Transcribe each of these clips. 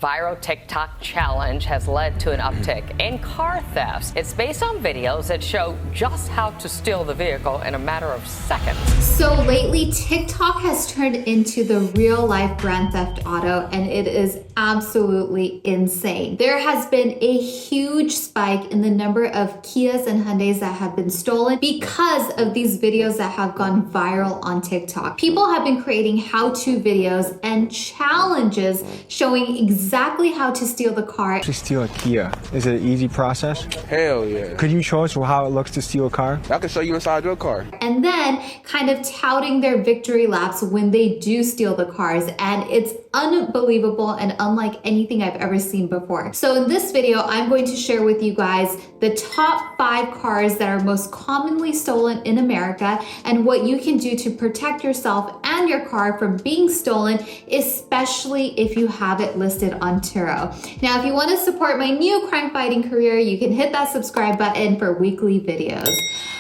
Viral TikTok challenge has led to an uptick in car thefts. It's based on videos that show just how to steal the vehicle in a matter of seconds. So lately, TikTok has turned into the real life Grand Theft Auto, and it is absolutely insane. There has been a huge spike in the number of Kias and Hyundais that have been stolen because of these videos that have gone viral on TikTok. People have been creating how-to videos and challenges showing exactly how to steal the car. To steal a Kia, is it an easy process? Hell yeah. Could you show us how it looks to steal a car? I can show you inside your car. And then kind of touting their victory laps when they do steal the cars. And it's unbelievable and unlike anything I've ever seen before. So in this video, I'm going to share with you guys the top 5 cars that are most commonly stolen in America and what you can do to protect yourself and your car from being stolen, especially if you have it listed on Turo. Now, if you want to support my new crime fighting career, you can hit that subscribe button for weekly videos.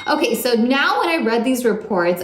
Okay, so now when I read these reports,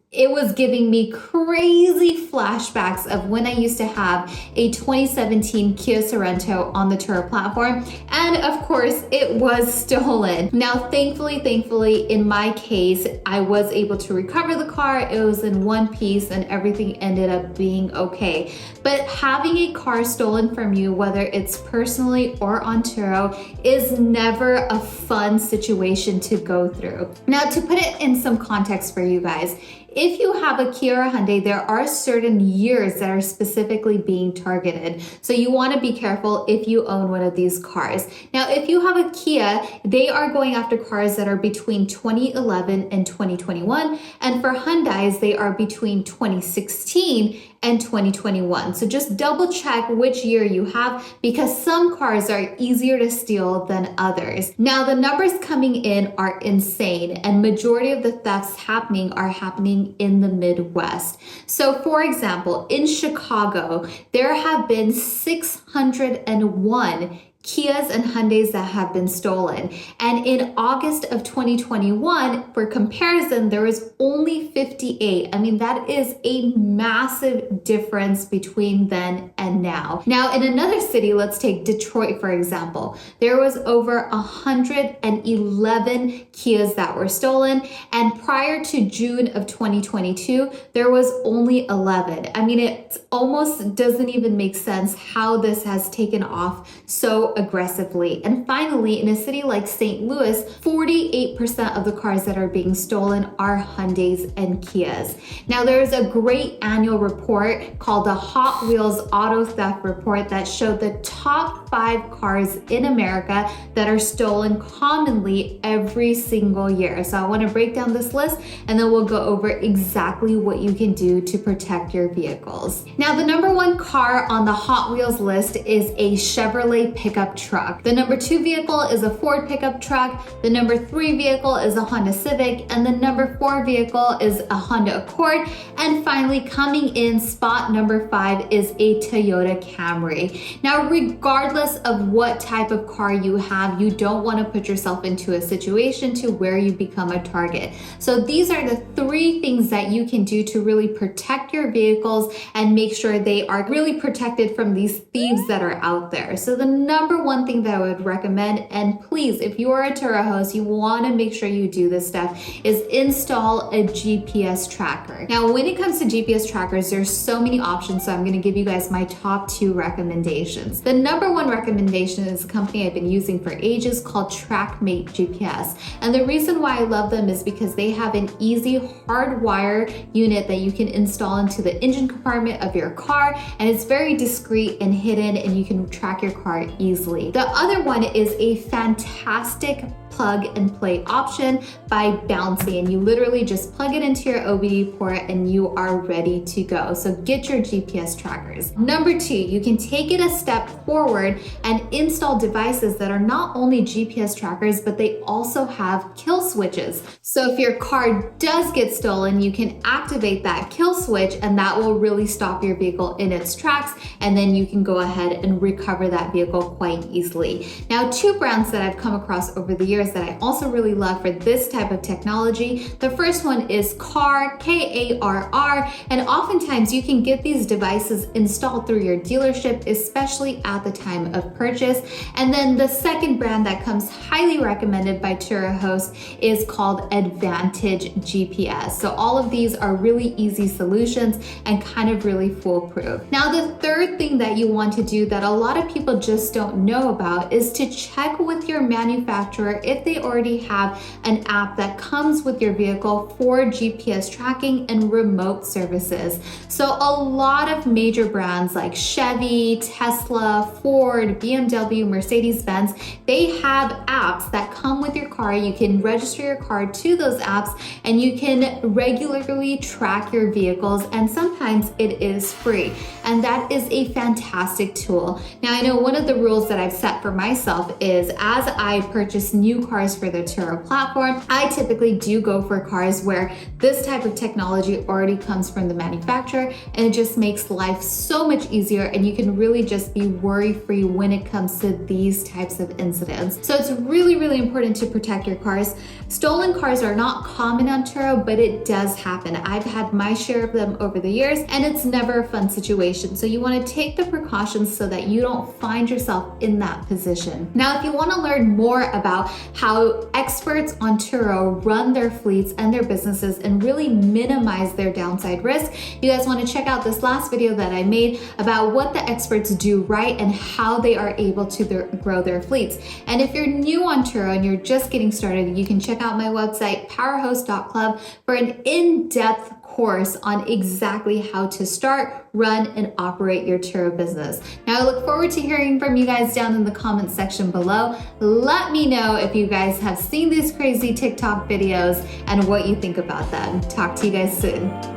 it was giving me crazy flashbacks of when I used to have a 2017 Kia Sorento on the Turo platform. And of course, it was stolen. Now, thankfully, in my case, I was able to recover the car. It was in one piece and everything ended up being okay. But having a car stolen from you, whether it's personally or on Turo, is never a fun situation to go through. Now, to put it in some context for you guys, if you have a Kia or Hyundai, there are certain years that are specifically being targeted. So you want to be careful if you own one of these cars. Now, if you have a Kia, they are going after cars that are between 2011 and 2021. And for Hyundais, they are between 2016 and 2021. So just double check which year you have because some cars are easier to steal than others. Now, the numbers coming in are insane and majority of the thefts are happening in the Midwest. So for example, in Chicago, there have been 601 Kias and Hyundais that have been stolen. And in August of 2021, for comparison, there was only 58. I mean, that is a massive difference between then and now. Now, in another city, let's take Detroit, for example, there was over 111 Kias that were stolen. And prior to June of 2022, there was only 11. I mean, it almost doesn't even make sense how this has taken off so aggressively. And finally, in a city like St. Louis, 48% of the cars that are being stolen are Hyundais and Kias. Now, there is a great annual report called the Hot Wheels Auto Theft Report that showed the top 5 cars in America that are stolen commonly every single year. So I want to break down this list and then we'll go over exactly what you can do to protect your vehicles. Now, the number 1 car on the Hot Wheels list is a Chevrolet pickup truck. The number 2 vehicle is a Ford pickup truck. The number 3 vehicle is a Honda Civic. And the number 4 vehicle is a Honda Accord. And finally, coming in spot number 5 is a Toyota Camry. Now, regardless of what type of car you have, you don't want to put yourself into a situation to where you become a target. So these are the 3 things that you can do to really protect your vehicles and make sure they are really protected from these thieves that are out there. So the number 1 thing that I would recommend, and please, if you are a Turo host, you want to make sure you do this stuff, is install a GPS tracker. Now, when it comes to GPS trackers, there's so many options, so I'm going to give you guys my top 2 recommendations. The number 1 recommendation is a company I've been using for ages called TrackMate GPS. And the reason why I love them is because they have an easy hardwire unit that you can install into the engine compartment of your car, and it's very discreet and hidden, and you can track your car easily. The other one is a fantastic plug and play option by Bouncy, and you literally just plug it into your OBD port and you are ready to go. So get your GPS trackers. Number 2, you can take it a step forward and install devices that are not only GPS trackers, but they also have kill switches. So if your car does get stolen, you can activate that kill switch and that will really stop your vehicle in its tracks, and then you can go ahead and recover that vehicle quite easily. Now, 2 brands that I've come across over the years softwares that I also really love for this type of technology. The first one is Car, K-A-R-R, and oftentimes you can get these devices installed through your dealership, especially at the time of purchase. And then the second brand that comes highly recommended by Turo hosts is called Advantage GPS. So all of these are really easy solutions and kind of really foolproof. Now, the third thing that you want to do that a lot of people just don't know about is to check with your manufacturer if they already have an app that comes with your vehicle for GPS tracking and remote services. So a lot of major brands like Chevy, Tesla, Ford, BMW, Mercedes-Benz, they have apps that come with your car. You can register your car to those apps and you can regularly track your vehicles, and sometimes it is free. And that is a fantastic tool. Now, I know one of the rules that I've set for myself is as I purchase new cars for the Turo platform, I typically do go for cars where this type of technology already comes from the manufacturer, and it just makes life so much easier, and you can really just be worry-free when it comes to these types of incidents. So it's really, really important to protect your cars. Stolen cars are not common on Turo, but it does happen. I've had my share of them over the years, and it's never a fun situation. So you want to take the precautions so that you don't find yourself in that position. Now, if you want to learn more about how experts on Turo run their fleets and their businesses and really minimize their downside risk, you guys want to check out this last video that I made about what the experts do right and how they are able to grow their fleets. And if you're new on Turo and you're just getting started, you can check out my website, powerhost.club, for an in-depth course on exactly how to start, run, and operate your Turo business. Now, I look forward to hearing from you guys down in the comments section below. Let me know if you guys have seen these crazy TikTok videos and what you think about them. Talk to you guys soon.